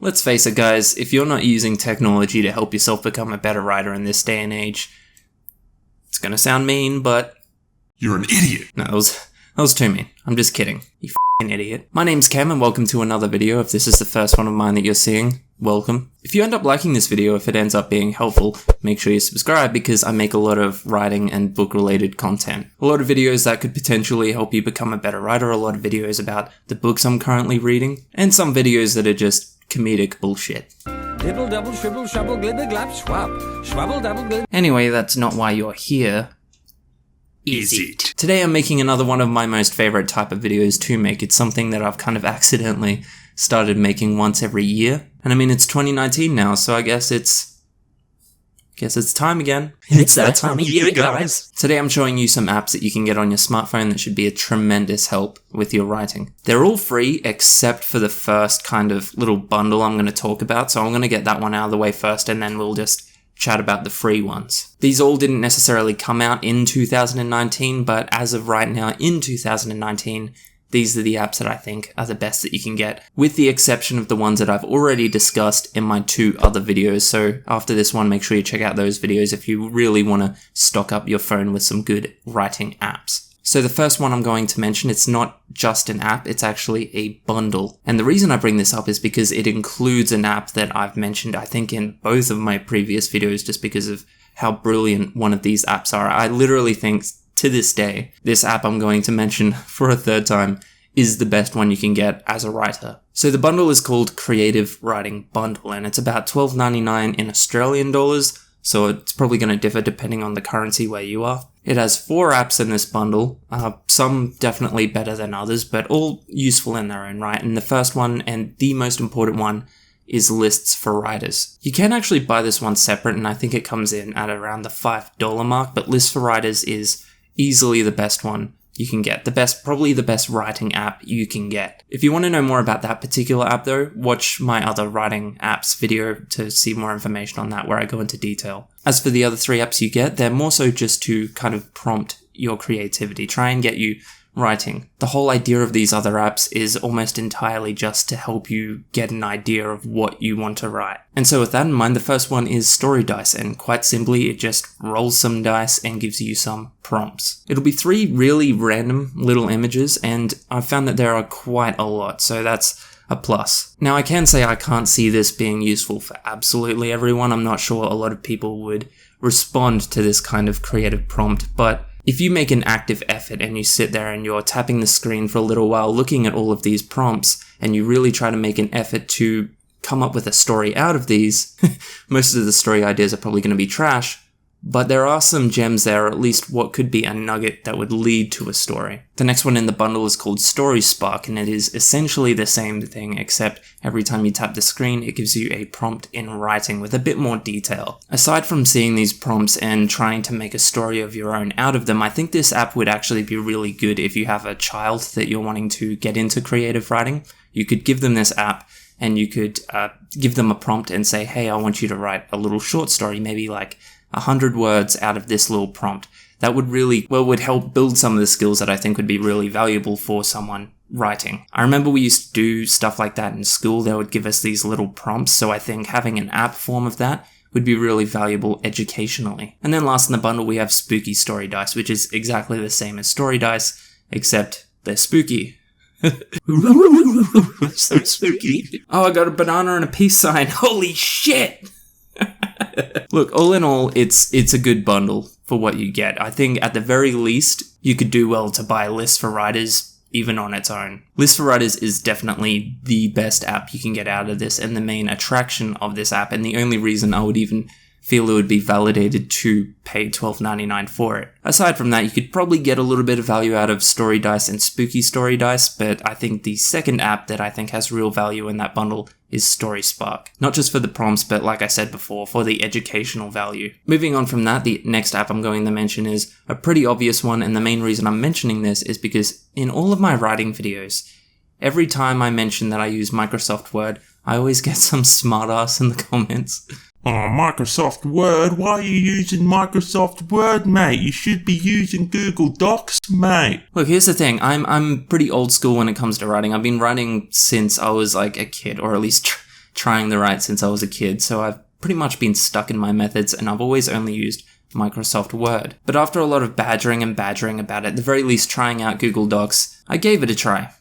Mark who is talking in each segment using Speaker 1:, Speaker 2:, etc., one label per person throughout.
Speaker 1: Let's face it, guys, if you're not using technology to help yourself become a better writer in this day and age, it's gonna sound mean, but...
Speaker 2: You're an idiot!
Speaker 1: No, that was too mean. I'm just kidding. You f***ing idiot. My name's Cam and welcome to another video. If this is the first one of mine that you're seeing, welcome. If you end up liking this video, if it ends up being helpful, make sure you subscribe because I make a lot of writing and book-related content. A lot of videos that could potentially help you become a better writer, a lot of videos about the books I'm currently reading, and some videos that are just comedic bullshit.
Speaker 3: Dibble, double, shribble, shrubble, glibble, glap, swab. Swabble, double, glib.
Speaker 1: Anyway, that's not why you're here.
Speaker 2: Is it?
Speaker 1: Today I'm making another one of my most favorite type of videos to make. It's something that I've kind of accidentally started making once every year. And I mean, it's 2019 now, so I guess it's time again.
Speaker 2: It's that time of year, guys.
Speaker 1: Today I'm showing you some apps that you can get on your smartphone that should be a tremendous help with your writing. They're all free except for the first kind of little bundle I'm going to talk about, so I'm going to get that one out of the way first and then we'll just chat about the free ones. These all didn't necessarily come out in 2019, but as of right now in 2019, these are the apps that I think are the best that you can get, with the exception of the ones that I've already discussed in my 2 other videos. So after this one, make sure you check out those videos if you really want to stock up your phone with some good writing apps. So the first one I'm going to mention, it's not just an app, it's actually a bundle. And the reason I bring this up is because it includes an app that I've mentioned, I think, in both of my previous videos, just because of how brilliant one of these apps are. I literally think, to this day, this app I'm going to mention for a third time is the best one you can get as a writer. So the bundle is called Creative Writing Bundle, and it's about $12.99 in Australian dollars, so it's probably going to differ depending on the currency where you are. It has 4 apps in this bundle, some definitely better than others, but all useful in their own right. And the first one, and the most important one, is Lists for Writers. You can actually buy this one separate, and I think it comes in at around the $5 mark, but Lists for Writers is easily the best one you can get. Probably the best writing app you can get. If you want to know more about that particular app though, watch my other writing apps video to see more information on that where I go into detail. As for the other 3 apps you get, they're more so just to kind of prompt your creativity, try and get you writing. The whole idea of these other apps is almost entirely just to help you get an idea of what you want to write. And so with that in mind, the first one is Story Dice, and quite simply, it just rolls some dice and gives you some prompts. It'll be 3 really random little images, and I've found that there are quite a lot, so that's a plus. Now I can say I can't see this being useful for absolutely everyone. I'm not sure a lot of people would respond to this kind of creative prompt, but if you make an active effort and you sit there and you're tapping the screen for a little while looking at all of these prompts and you really try to make an effort to come up with a story out of these, most of the story ideas are probably going to be trash, but there are some gems there, or at least what could be a nugget that would lead to a story. The next one in the bundle is called Story Spark, and it is essentially the same thing, except every time you tap the screen, it gives you a prompt in writing with a bit more detail. Aside from seeing these prompts and trying to make a story of your own out of them, I think this app would actually be really good if you have a child that you're wanting to get into creative writing. You could give them this app and you could give them a prompt and say, hey, I want you to write a little short story, maybe like 100 words out of this little prompt. That would would help build some of the skills that I think would be really valuable for someone writing. I remember we used to do stuff like that in school. They would give us these little prompts, so I think having an app form of that would be really valuable educationally. And then last in the bundle, we have Spooky Story Dice, which is exactly the same as Story Dice, except they're spooky.
Speaker 2: So spooky.
Speaker 1: Oh, I got a banana and a peace sign. Holy shit! Look, all in all, it's a good bundle for what you get. I think at the very least, you could do well to buy Lists for Writers even on its own. Lists for Writers is definitely the best app you can get out of this and the main attraction of this app, and the only reason I would even feel it would be validated to pay $12.99 for it. Aside from that, you could probably get a little bit of value out of Story Dice and Spooky Story Dice, but I think the second app that I think has real value in that bundle is Story Spark. Not just for the prompts, but like I said before, for the educational value. Moving on from that, the next app I'm going to mention is a pretty obvious one, and the main reason I'm mentioning this is because in all of my writing videos, every time I mention that I use Microsoft Word, I always get some smartass in the comments.
Speaker 2: Oh, Microsoft Word? Why are you using Microsoft Word, mate? You should be using Google Docs, mate.
Speaker 1: Look, here's the thing. I'm pretty old school when it comes to writing. I've been writing since I was like a kid, or at least trying to write since I was a kid, so I've pretty much been stuck in my methods, and I've always only used Microsoft Word. But after a lot of badgering about it, at the very least trying out Google Docs, I gave it a try.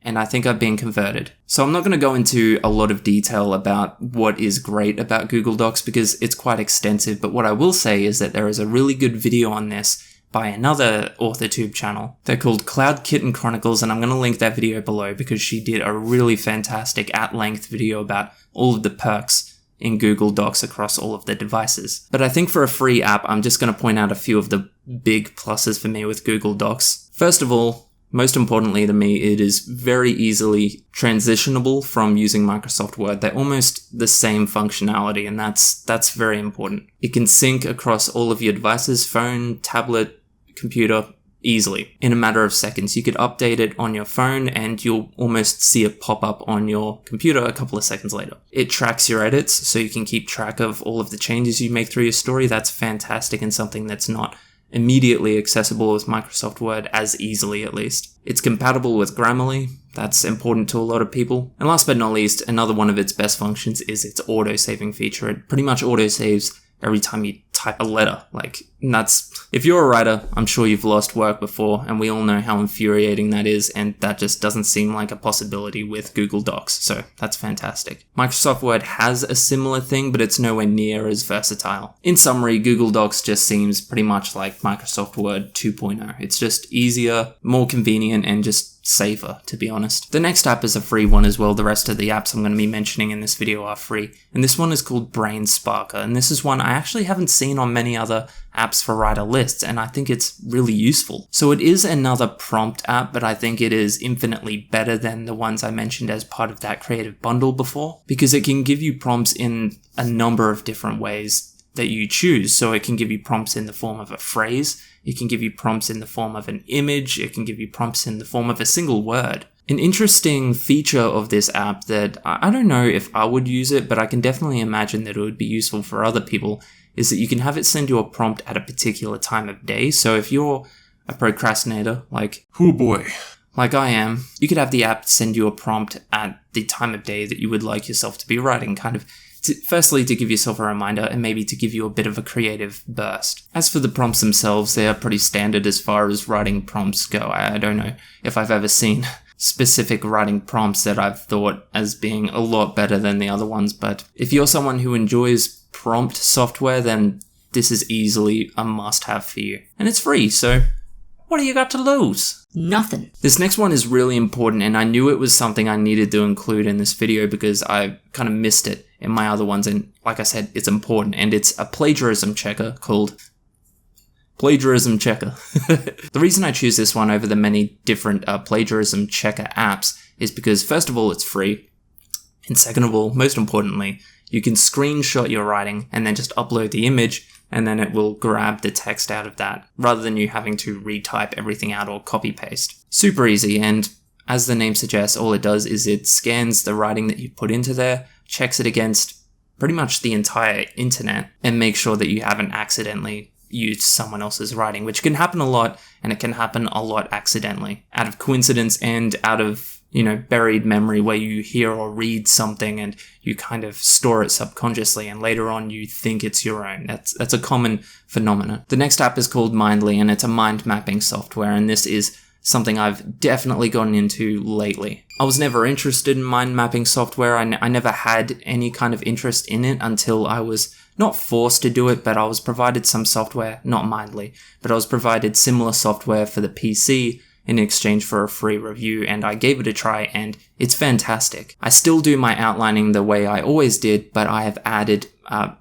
Speaker 1: And I think I've been converted. So I'm not going to go into a lot of detail about what is great about Google Docs because it's quite extensive, but what I will say is that there is a really good video on this by another AuthorTube channel. They're called Cloud Kitten Chronicles, and I'm going to link that video below because she did a really fantastic at-length video about all of the perks in Google Docs across all of the devices. But I think for a free app, I'm just going to point out a few of the big pluses for me with Google Docs. First of all, most importantly to me, it is very easily transitionable from using Microsoft Word. They're almost the same functionality, and that's very important. It can sync across all of your devices, phone, tablet, computer, easily. In a matter of seconds, you could update it on your phone and you'll almost see it pop up on your computer a couple of seconds later. It tracks your edits, so you can keep track of all of the changes you make through your story. That's fantastic and something that's not immediately accessible with Microsoft Word as easily, at least. It's compatible with Grammarly. That's important to a lot of people. And last but not least, another one of its best functions is its auto-saving feature. It pretty much auto-saves every time you type a letter. If you're a writer, I'm sure you've lost work before, and we all know how infuriating that is, and that just doesn't seem like a possibility with Google Docs, so that's fantastic. Microsoft Word has a similar thing, but it's nowhere near as versatile. In summary, Google Docs just seems pretty much like Microsoft Word 2.0. It's just easier, more convenient, and just safer, to be honest. The next app is a free one as well. The rest of the apps I'm going to be mentioning in this video are free, and this one is called Brain Sparker, and this is one I actually haven't seen on many other apps for writer lists, and I think it's really useful. So it is another prompt app, but I think it is infinitely better than the ones I mentioned as part of that creative bundle before, because it can give you prompts in a number of different ways that you choose. So it can give you prompts in the form of a phrase, it can give you prompts in the form of an image, it can give you prompts in the form of a single word. An interesting feature of this app that I don't know if I would use it, but I can definitely imagine that it would be useful for other people, is that you can have it send you a prompt at a particular time of day. So if you're a procrastinator, like I am, you could have the app send you a prompt at the time of day that you would like yourself to be writing, firstly to give yourself a reminder and maybe to give you a bit of a creative burst. As for the prompts themselves, they are pretty standard as far as writing prompts go. I don't know if I've ever seen specific writing prompts that I've thought as being a lot better than the other ones, but if you're someone who enjoys prompt software, then this is easily a must-have for you. And it's free, so what do you got to lose?
Speaker 4: Nothing.
Speaker 1: This next one is really important, and I knew it was something I needed to include in this video because I kind of missed it in my other ones, and like I said, it's important, and it's a plagiarism checker called Plagiarism Checker. The reason I choose this one over the many different plagiarism checker apps is because, first of all, it's free, and second of all, most importantly, you can screenshot your writing and then just upload the image, and then it will grab the text out of that, rather than you having to retype everything out or copy paste. Super easy, and as the name suggests, all it does is it scans the writing that you put into there, checks it against pretty much the entire internet, and makes sure that you haven't accidentally used someone else's writing, which can happen a lot, and it can happen a lot accidentally, out of coincidence and out of buried memory, where you hear or read something and you kind of store it subconsciously and later on you think it's your own. That's a common phenomenon. The next app is called Mindly, and it's a mind mapping software, and this is something I've definitely gotten into lately. I was never interested in mind mapping software. I never had any kind of interest in it until I was not forced to do it, but I was provided some software, not Mindly, but I was provided similar software for the PC in exchange for a free review, and I gave it a try, and it's fantastic. I still do my outlining the way I always did, but I have added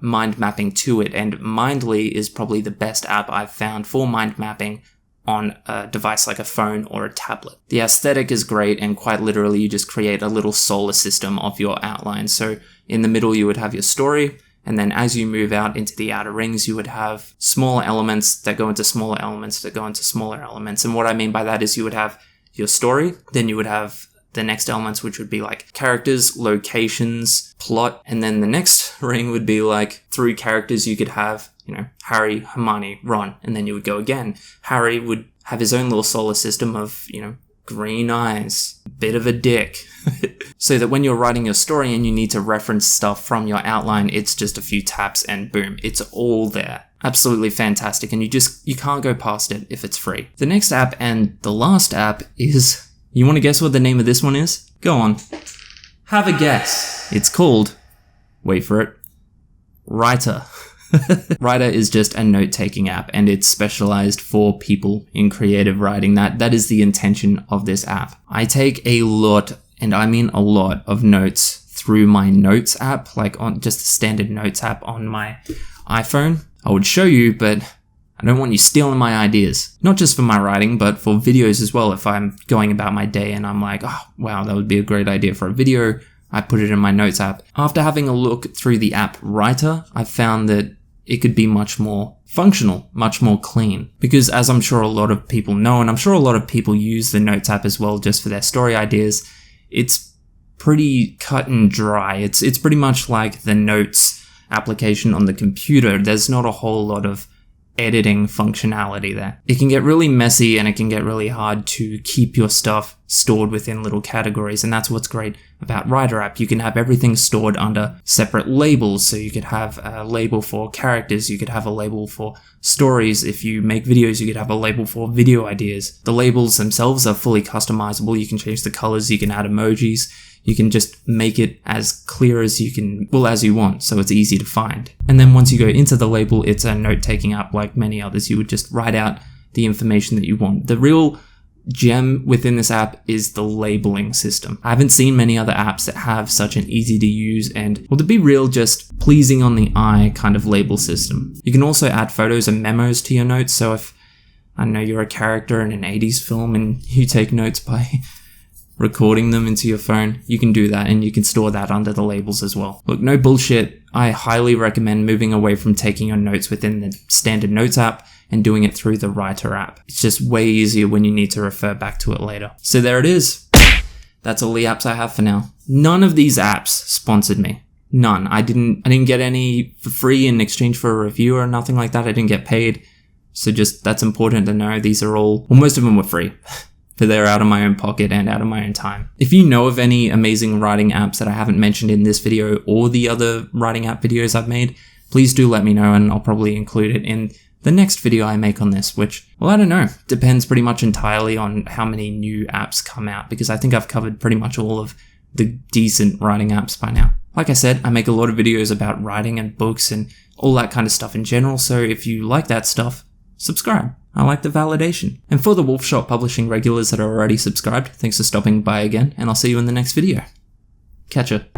Speaker 1: mind mapping to it, and Mindly is probably the best app I've found for mind mapping on a device like a phone or a tablet. The aesthetic is great, and quite literally you just create a little solar system of your outline. So in the middle you would have your story, and then as you move out into the outer rings, you would have smaller elements that go into smaller elements that go into smaller elements. And what I mean by that is you would have your story, then you would have the next elements, which would be like characters, locations, plot, and then the next ring would be like through characters you could have, Harry, Hermione, Ron, and then you would go again. Harry would have his own little solar system of, green eyes, bit of a dick. So that when you're writing your story and you need to reference stuff from your outline, it's just a few taps and boom, it's all there. Absolutely fantastic, and you can't go past it if it's free. The next app and the last app is, you want to guess what the name of this one is? Go on. Have a guess. It's called, wait for it, Writer. Writer is just a note-taking app, and it's specialized for people in creative writing. That is the intention of this app. I take a lot, and I mean a lot, of notes through my Notes app, like on just a standard Notes app on my iPhone. I would show you, but I don't want you stealing my ideas. Not just for my writing, but for videos as well. If I'm going about my day and I'm like, oh, wow, that would be a great idea for a video, I put it in my Notes app. After having a look through the app Writer, I found that it could be much more functional, much more clean. Because as I'm sure a lot of people know, and I'm sure a lot of people use the Notes app as well just for their story ideas, it's pretty cut and dry. It's pretty much like the Notes application on the computer. There's not a whole lot of editing functionality there. It can get really messy and it can get really hard to keep your stuff stored within little categories, and that's what's great about Writer app. You can have everything stored under separate labels, so you could have a label for characters, you could have a label for stories. If you make videos, you could have a label for video ideas. The labels themselves are fully customizable. You can change the colors, you can add emojis, you can just make it as clear as as you want, so it's easy to find. And then once you go into the label, it's a note-taking app like many others. You would just write out the information that you want. The real gem within this app is the labeling system. I haven't seen many other apps that have such an easy to use and, well, to be real, just pleasing on the eye kind of label system. You can also add photos and memos to your notes, so if, I don't know, you're a character in an 80s film and you take notes by recording them into your phone, you can do that, and you can store that under the labels as well. Look, no bullshit, I highly recommend moving away from taking your notes within the standard Notes app and doing it through the Writer app. It's just way easier when you need to refer back to it later. So there it is. That's all the apps I have for now. None of these apps sponsored me. None. I didn't get any for free in exchange for a review or nothing like that. I didn't get paid. So just, that's important to know. These are all, well, most of them were free. But they're out of my own pocket and out of my own time. If you know of any amazing writing apps that I haven't mentioned in this video or the other writing app videos I've made, please do let me know, and I'll probably include it in the next video I make on this, which, well, I don't know. Depends pretty much entirely on how many new apps come out, because I think I've covered pretty much all of the decent writing apps by now. Like I said, I make a lot of videos about writing and books and all that kind of stuff in general, so if you like that stuff, subscribe. I like the validation. And for the Wolfshot Publishing regulars that are already subscribed, thanks for stopping by again, and I'll see you in the next video. Catch ya.